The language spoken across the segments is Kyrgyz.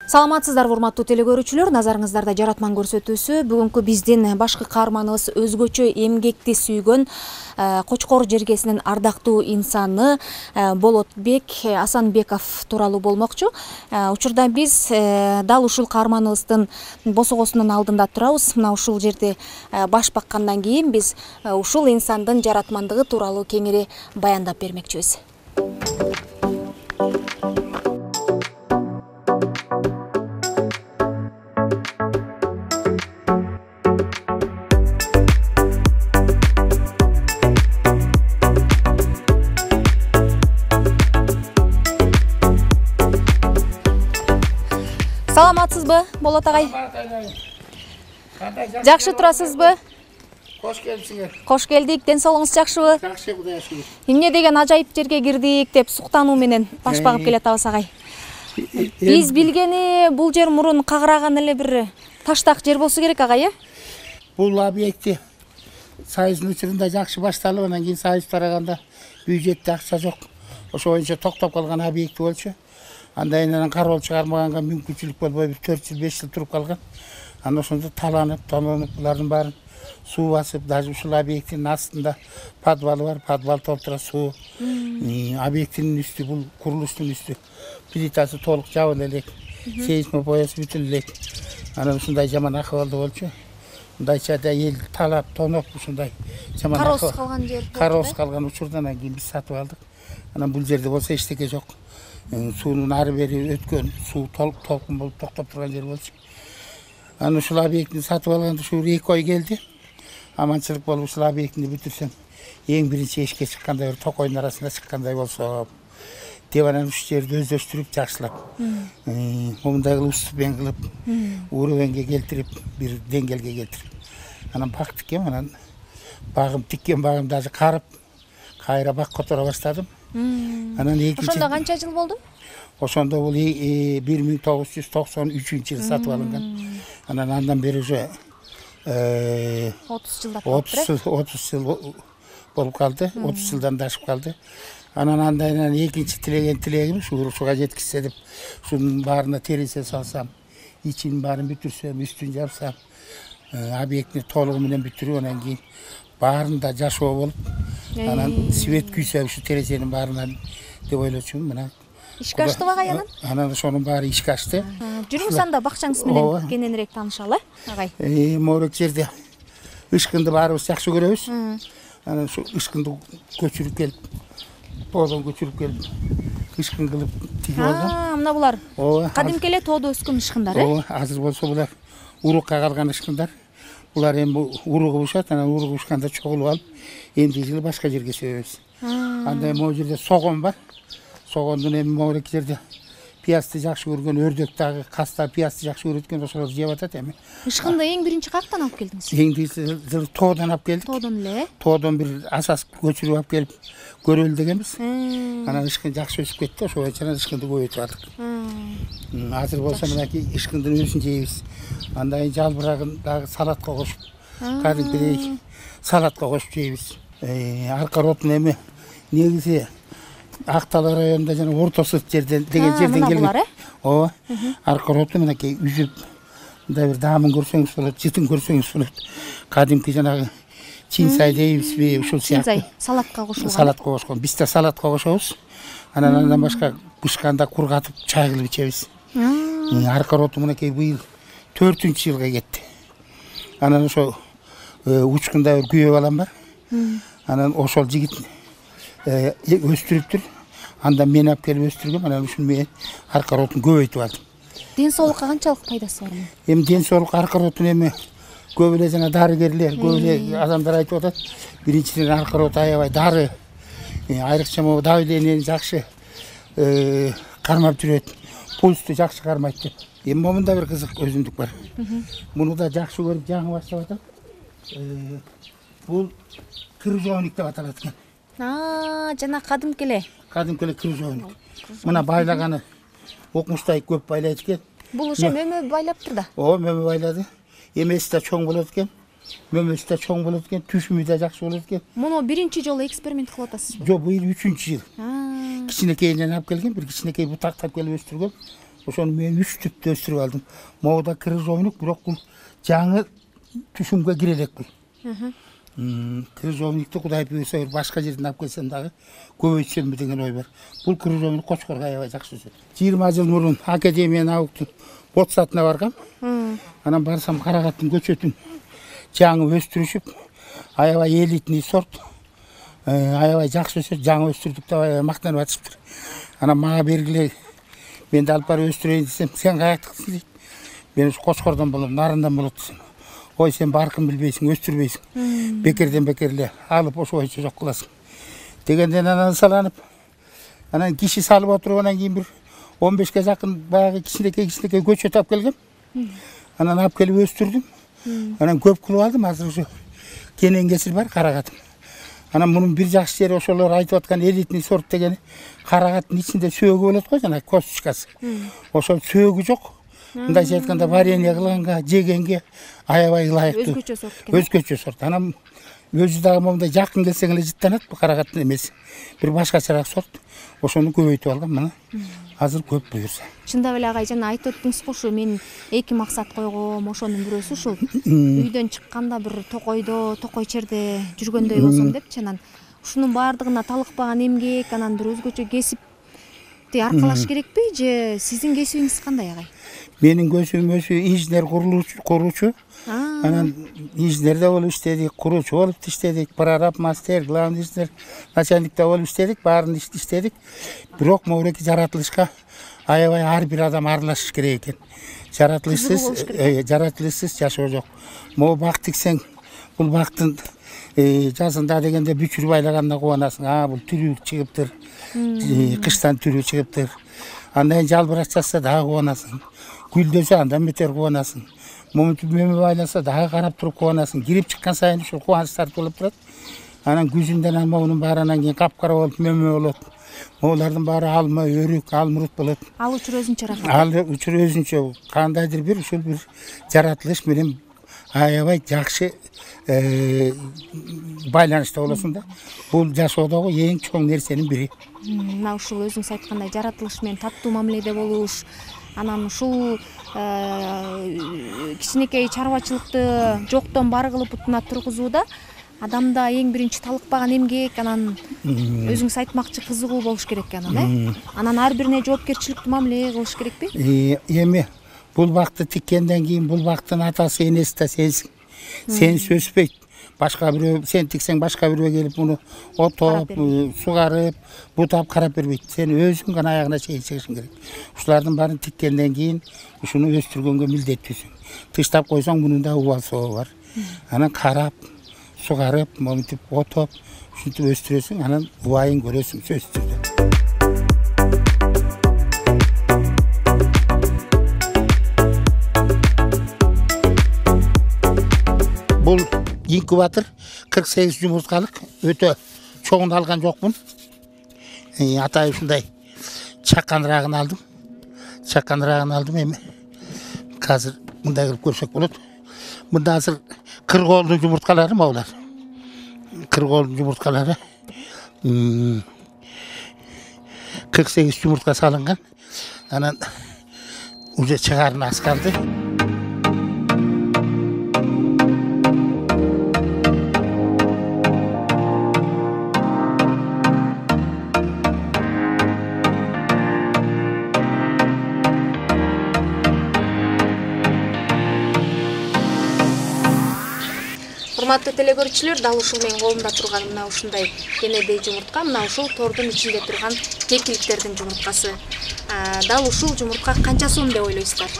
Саламатсыздар урматтуу телекөрүүчүлөр, назарыңыздарда жаратман көрсөтүүсү. Бүгүнкү биздин башкы каарманыбыз өзгөчө эмгекти сүйгөн Кочкор жергесинин ардактуу инсаны Болотбек Асанбеков тууралуу болмокчу. Учурда биз дал ушул каарманыбыздын босогосунун алдында турабыз. Мына ушул жерде баш баккандан кийин биз ушул инсандын жаратмандыгы тууралуу кеңири баяндап бермекчибиз. Саламатсызбы, Болот агай? Жакшы турасызбы? Кош келипсиңер. Кош келдик. Ден соолугуңуз жакшыбы? Жакшы, Кудайга шүгүр. Эмне деген ажайып жерге кирдик деп суктануу менен баш багып келатабыз агай. Биз билгени бул жер мурун кагыраган эле бир таштак жер болсо керек агай, э? Бул объекти Союздун учурунда жакшы башталып, анан кийин Союз тараганда бюджетте акча жок. Ошо боюнча токтоп калган объекти болчу. Андан кийин кароол чыгармаганга мүмкүнчүлүк болбой 4 жыл 5 жыл туруп калган. Андан ошондо таланып, тононуп, булардын баарын суу басып, даже ушул объекттин астында подвалы бар, подвал толтура суу. Объекттин үстү, бул курулуштун үстү плитасы толук жабыла элек, сейсмопоясы бүтүн элек. Анан ушундай жаман акыбалда болчу. Мындайча да эл талап, тоноп ушундай жаман Кароосуз калган жер. Кароосуз калган учурдан кийин биз сатып алдык. Анан бул жерде болсо эчтеке жок. Суунун ары бери өткөн, суу толкун болуп токтоп турган жер болчу. Анан ушул объектини сатып алганда ушу 2 ой келди. Аманчылык болуп ушул объектини бүтүрсөм, эң биринчи эшикке чыккандай бир токойдун арасында чыккандай болсо деп анан ушул жерди өздөштүрүп, жакшылап, момундай кылып ступень кылып, уровеньге келтирип, бир деңгээлге келтирип, анан бак тиккем, анан багым тиккен багым даже карып, кайра бак которо баштадым. Анан Ошондо канча жыл болду? Ошондо бул 1993 жыл сатып алынган. Андан бери уже 30 жылдап калды. 30 жыл болуп калды, 30 жылдан да ашып калды. Андан экинчи тилегим ушуга жеткизсе деп, ушунун баарына терезе салсам, ичинин баарын бүтүрсөм, үстүн жапсам, объектини толугу менен бүтүрүп, анан кийин баарында жашоо болуп, анан свет күйсө ушу терезенин баарынан деп ойлочумун. Мына ишке аштыбы агай анан? Анан ошонун баары ишке ашты. Жүрүңүз анда бакчаңыз менен кененирээк таанышалы, агай. Могулек жерде ышкынды баарыбыз жакшы көрөбүз. Анан ушу ышкынды көчүрүп келип, тоодон көчүрүп келип, ышкын кылып тигип алгам. Мына булар кадимки эле тоодо өскөн ышкындар, э? Азыр болсо булар урукка калган ышкындар. Булар эми уругу ушат, анан уругу ушканда чогулуп алып, эмди жылы башка жерге себебиз. Анда могу жерде согон бар. Согондун эми могулек жерде пиязды жакшы көргөн, өрдөк дагы каста пиязды жакшы көрөткөн, ошолор жеп атат эми. Ышкынды эң биринчи каяктан алып келдиңиз? Эң биринчи тоодон алып келдик. Тоодон эле? Тоодон бир асас көчүрүп алып келип көрөлү дегенбиз. Анан ышкын жакшы өсүп кетти, ошо боюнча ышкынды көбөйтүп алдык. Азыр болсо мынакей ышкындын өзүн жейбиз. Андан кийин жалбырагын дагы салатка кошуп, кадимкидей салатка кошуп жейбиз. Арка ротун эми негизи Актала районунда жана Ортосу жерден деген жерден келген. Ооба. Арка роту мынакей үзүп, мындай бир даамын көрсөңүз болот, жытын көрсөңүз болот. Кадимки жанагы чинсай дейбизби, ушул сыяктуу. Чинсай салатка кошулган. Салатка кошкон. Биз да салатка кошобуз. Андан башка бышканда кургатып чай кылып ичебиз. Арка роту мынакей быйыл 4-жылга кетти. Анан ошо учкунда бир күйөө балам бар. Анан ошол жигит өстүрүптүр. Андан мен алып келип өстүргөм. Анан ушуну мен арка ротун көбөйтүп алдым. Ден соолукка канчалык пайдасы бар? Эми ден соолук арка ротун эми көп эле жана дарыгерлер, көп эле адамдар айтып атат. Биринчиден арка рот аябай дары, айрыкча могу давлениени жакшы кармап жүрөт. Пульсту жакшы кармайт деп. Эми момунда бир кызык өзүндүк бар. Муну да жакшы көрүп жаңы баштап атат. Бул крыжовник деп аталат экен. Жана кадимки эле. Кадимки эле крыжовник. Мына байлаганы окмуштай көп байлайт экен. Бул ошо мөмө байлаптыр да. Мөмө байлады. Эмеси да чоң болот экен. Мөмөсү да чоң болот экен, түшүмү да жакшы болот экен. Муну биринчи жолу эксперимент кылып атасызбы? Жок, быйыл 3-жыл. Кичинекейинен алып келген, бир кичинекей бутактап келип өстүргөм. Ошону мен 3 түптө өстүрүп алдым. Моуда крыжовник, бирок бул жаңы түшүмгө кире элекпи. Крыжовникти Кудай буйрса башка жерден алып келсем дагы көбөйтсөмбү деген ой бар. Бул крыжовник Кочкорго аябай жакшы өсөт. 20 жыл мурун академияны ауктун Ботсатына баргам. Анан барсам карагаттын көчөтүн жаңы өстүрүшүп, аябай элитный сорт, аябай жакшы өсөт, жаңы өстүрдүк деп аябай мактанып атышыптыр. Анан мага бергиле, мен да алып барып өстүрөйүн десем, сен каяктыксың дейт. Мен ушу Кочкордон болом, Нарындан болот десем. Ой, сен баркын билбейсиң, өстүрбейсиң. Бекерден бекерле алып ошо бойча жок кыласың. Дегенден анан саланып, анан киши салып отуруп, анан кийин бир 15ке жакын баягы кичинекей көчөт алып келгем. Анан алып келип өстүрдүм. Анан көп кылып алдым, азыр ушу кенен кесир бар карагатым. Анан мунун бир жакшы жери ошолор айтып аткан элитный сорт дегени карагаттын ичинде сөөгү болот го, жана косточкасы. Ошол сөөгү жок. Мындайча айтканда варенье кылганга, жегенге аябай ылайыктуу. Өзгөчө сорт экен. Өзгөчө сорт. Анан өзү дагы момундай жакын келсең эле жыттанат, бул карагаттын эмеси. Бир башкачараак сорт. Ошону көбөйтүп алгам, мына. Азыр көп буюрса. Чындап эле агай, жана айтып өттүңүз го, ушу мен 2 максат койгом, ошонун бирөөсү ушул үйдөн чыкканда бир токой черде жүргөндөй болсом депчи. Анан ушунун баардыгына талыкпаган эмгек, анан бир өзгөчө кесипти аркалаш керекпи же сиздин кесибиңиз кандай агай? Менин көзүм өзү инженер куруучу. Анан инженерде болуп иштедик, куруучу болуп иштедик, прораб, мастер, главный инженер, начальникте болуп иштедик, баарын иштедик. Бирок могуреки жаратылышка аябай ар бир адам аралашыш керек экен. Жаратылышсыз жашоо жок. Могу бак тиксең, бул бактын жазында дегенде бүчүр байлаганда кубанасың. Бул түрү чыгыптыр, кыштан түрү чыгыптыр. Андан жалбырак чачса дагы кубанасың. Гүлдөсө андан бетер кубанасың. Мөмө байласа дагы карап туруп кубанасың. Кирип чыккан сайын ушул кубанычтар болуп турат. Анан күзүндөн монун баары анан кийин капкара болуп мөмө болот. Олардын баары алма, өрүк, алмурут болот. Ал учур өзүнчө рахат. Ал учур өзүнчө кандайдыр бир ушул бир жаратылыш менен аябай жакшы байланышта болосуң да. Бул жашоодогу эң чоң нерсенин бири. Мына ушул өзүңүз айткандай жаратылыш менен таттуу мамиледе болуш, анан ушул кичинекей чарбачылыкты жоктон бар кылып бутуна тургузууда адамда эң биринчи талыкпаган эмгек, анан өзүңүз айтмакчы кызыгуу болуш керек экен, анан ар бирине жоопкерчиликтүү мамиле кылыш керекпи? Эми бул бакты тиккенден кийин бул бактын атасы, энеси да сенсиң. Сен сөзбөйт. Башка бирөө сен тиксең, башка бирөө келип муну отоп, сугарып, бутап карап бербейт. Сен өзүң гана аягына чейин чыгышың керек. Ушулардын баарын тиккенден кийин ушуну өстүргөнгө милдеттүүсүң. Тыштап койсоң мунун да убал сообу бар. Анан карап, сугарып, моминтип отоп, ушинтип өстүрөсүң, анан убайын көрөсүң сөзсүз түрдө. Бул инкубатор 48 жумурткалык, өтө чоңун алган жокмун. Атайын ушундай чаканыраагын алдым. Эми азыр мындай кылып көрсөк болот. Мында азыр кыргоолдун жумурткалары могулар. Кыргоолдун жумурткалары 48 жумуртка салынган. Анан уже чыгарын аз калды. Урматтуу телекөрүүчүлөр, дал ушул менин колумда турган мына ушундай кенедей жумуртка, мына ушул тордун ичинде турган кекиликтердин жумурткасы. Дал ушул жумуртка канча сом деп ойлойсуздар?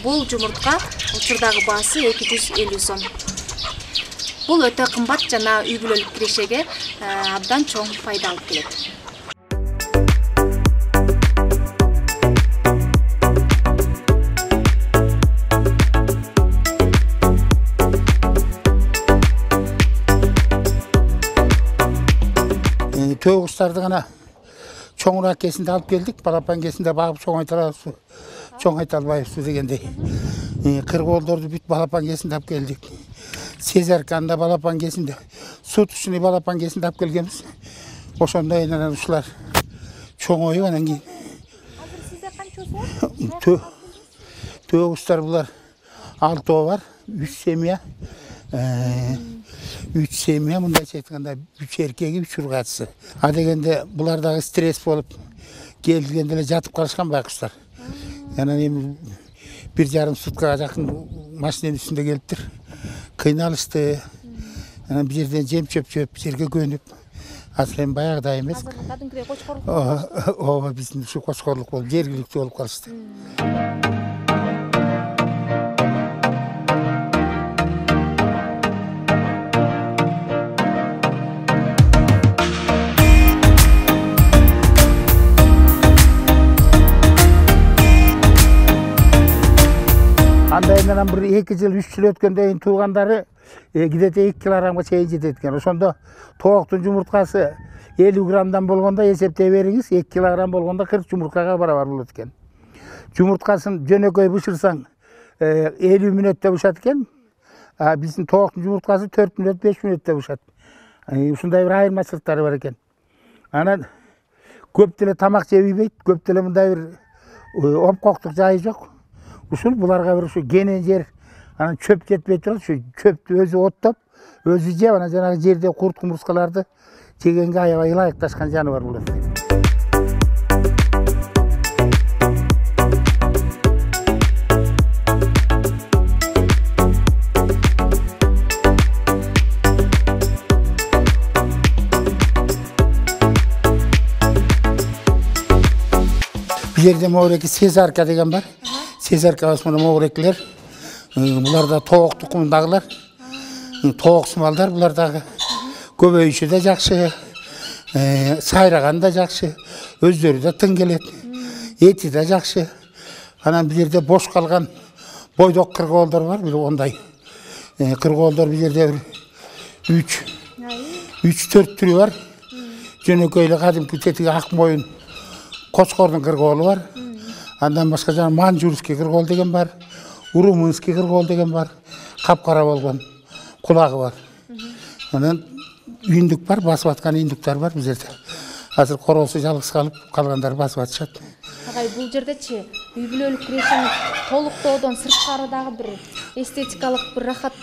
Бул жумуртка учурдагы баасы 250 сом. Бул өтө кымбат жана үй бүлөлүк кирешеге абдан чоң пайда алып келет. Төгүстарды гана чоңураак кесинде алып келдик. Балапан кесинде багып чоң айта албайбыз дегендей. Кыргоолдорду бүт балапан кесинде алып келдик. Сезерканда балапан кесинде, суточный балапан кесинде алып келгенбиз. Ошондой анан ушулар чоңоюп анан кийин. Азыр сизде канчасы бар? Tövüşler bunlar 6 var. 3 semiye. 3 semiye bunda çektiğinde 3 erkeği 3 urgaçısı. Adegende bulardagi stres bolup geldiğinde jatıp kalışkan baykuşlar. Yani 1,5 sutkaga jakın maşinanın üstünde geliptir. Kıynalıştı. Yani bir yerden jem çöp bir yerge gönüp aslen bayağı da emez. Kadınkiday koçkorluk. O bizim şu koçkorluk bolup jergilikte olup kalıştı. Andayından bir 2 yıl 3 yıl ötkende tuğandары gidete 2 kilogram çeyin jetetiken. Ошондо toğuktun jumurtkası 50 gramdan bolgonda esepte beriniz, 2 kilogram bolgonda 40 jumurtkaga barabar bolat eken. Jumurtkaсын jönököy bışırsaң 50 minutта bışat eken. Bizim toğuktun jumurtkası 4 minut 5 minutта bışat. Ушундай bir айырмачылыктары бар eken. Анан көп деле тамак жебейт, көп деле мындай bir opkoktuk жайы жок. Usul bularga bir şu genen yer, ana çöp ketmey turат, şu çöptü özü ottop, özü jep, ana janağı jerde kurt kumurskalardı jegenge aябай ылайыкташкан жаныбар булар. Bir yerde Moğreki Sezarka degen var. Sezarka basmada Moğrekler. Bular da toğuk tukumundagılar. Toğuk sumallar. Bular da köböyüşü de jakşı. Sayragan da jakşı. Özleri de tın gelet. Eti de jakşı. Anan bir yerde boş kalgan boydok kırgolдар var. Bir onday. Kırgolдар bir yerde 3-4 türü var. Jönököylü kadimki tetigi ak moyun koçkorдун kırgolu var. Andan başka jana Manjurskiy kırgol degen var. Urumunskiy kırgol degen var. Kapkara bolgon kulagı var. Anan ündük var, basıp atkan ündükler var bu yerde. Hazır korosu жалгыз kalganдар basıp atышат. Агай, бул жердечи үй бүлөлүк киресиң толуктоодон сырткары дагы bir эстетикалык bir рахат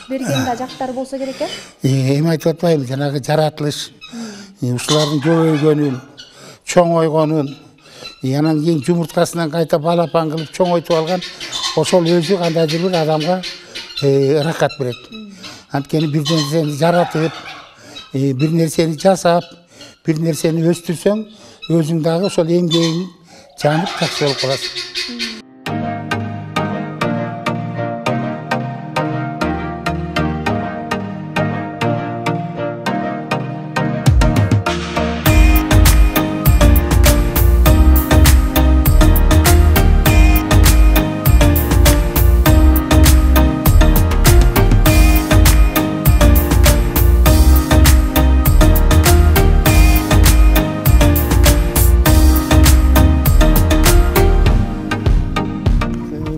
берген да жактары болсо керек э? Эми айтып атпайбы, жанагы жаратылыш, ушулардын көбөйгөнүн, чоңойгонун, анан кийин жумурткасынан кайта балапан кылып чоңойтуп алган, ошол өзү кандайдыр бир адамга рахат берет. Анткени бир нерсени жаратып, бир нерсени жасап, бир нерсени өстүрсөң, өзүң дагы ошол эмгегиң жанып жакшы болуп каласың.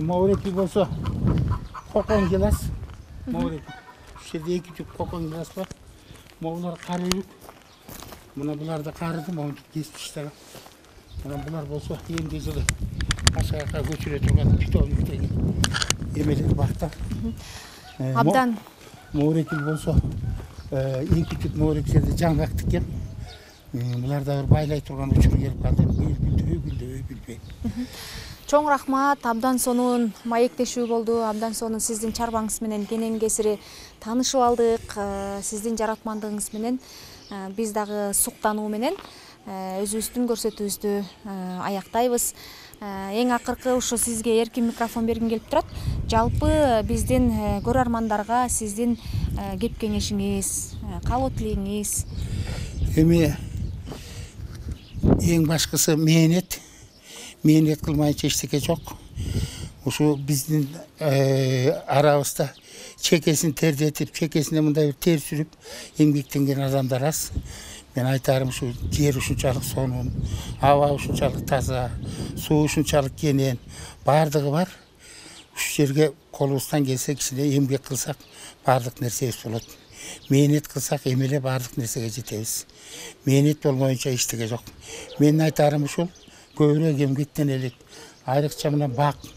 Moğreki bolsa kokon gilas. Moğreki. Şu yerde 2 tüp kokon gilas var. Moğlar karıylık. Buna bular da karıdı. Moğlar geçmişler. Buna bular bolsa yemde yılı. Aşağıya götüre turgan pitovnikteki yemeleri bakta. Abdan. Moğreki bolsa 2 tüp moğreki yerde jangak tikken. Bular da bir baylay turgan uçur gelip kaldı. Ögüldü. Чоң рахмат, абдан сонун маектешүү болду. Абдан сонун сиздин чарбаңыз менен кенен кесири таанышып алдык. Сиздин жаратмандыгыңыз менен биз дагы суктануу менен өзүбүздүн көрсөтүүбүздү аяктайбыз. Эң акыркы ушу сизге эркин микрофон бергим келип турат. Жалпы биздин көрөрмандарга сиздин кеп кеңешиңиз, каалоо тилегиңиз. Эми эң башкысы мээнет. Mehniyet kılmayınca eşteke çok. Şu bizden arabızda çekesini tercih edip, çekesine bunda bir ter sürüp emgekten gelen adamlar az. Ben aytarım şu yer uşunçalık sonun, hava uşunçalık taza, su uşunçalık genen bardığı var. Şu yerge kolumuzdan gelse kişide emgek kılsak bardık nersesi olur. Mehniyet kılsak emele bardık nerseye jetebиz. Mehniyet olmayınca eşteke çok. Ben aytarım şu köylü emgekten elek айрыкча мына бакты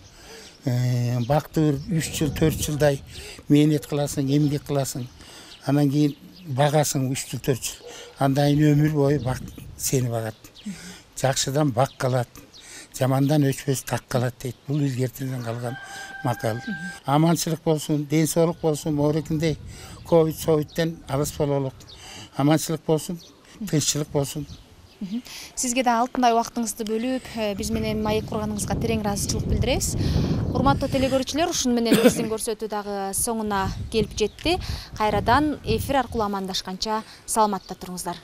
3 жыл 4 жылдай мээнет кыласың, эмгек кыласың, анан кийин багасың 3 жыл 4 жыл, андан кийин өмүр бою бак сени багат. Жакшыдан бак калат, жамандан өчпөс так калат дейт. Бул илгертеден калган макал. Аманчылык болсун, ден соолук болсун, моорекиндей ковид-совидтен алыс бололук. Аманчылык болсун, тынччылык болсун. Сизге да алтындай убактыңызды бөлүп, биз менен маек курганыңызга терең ыраазычылык билдиребиз. Урматтуу телекөрүүчүлөр, ушуну менен биздин көрсөтүү дагы соңуна келип жетти. Кайрадан эфир аркылуу амандашканча саламатта туруңуздар.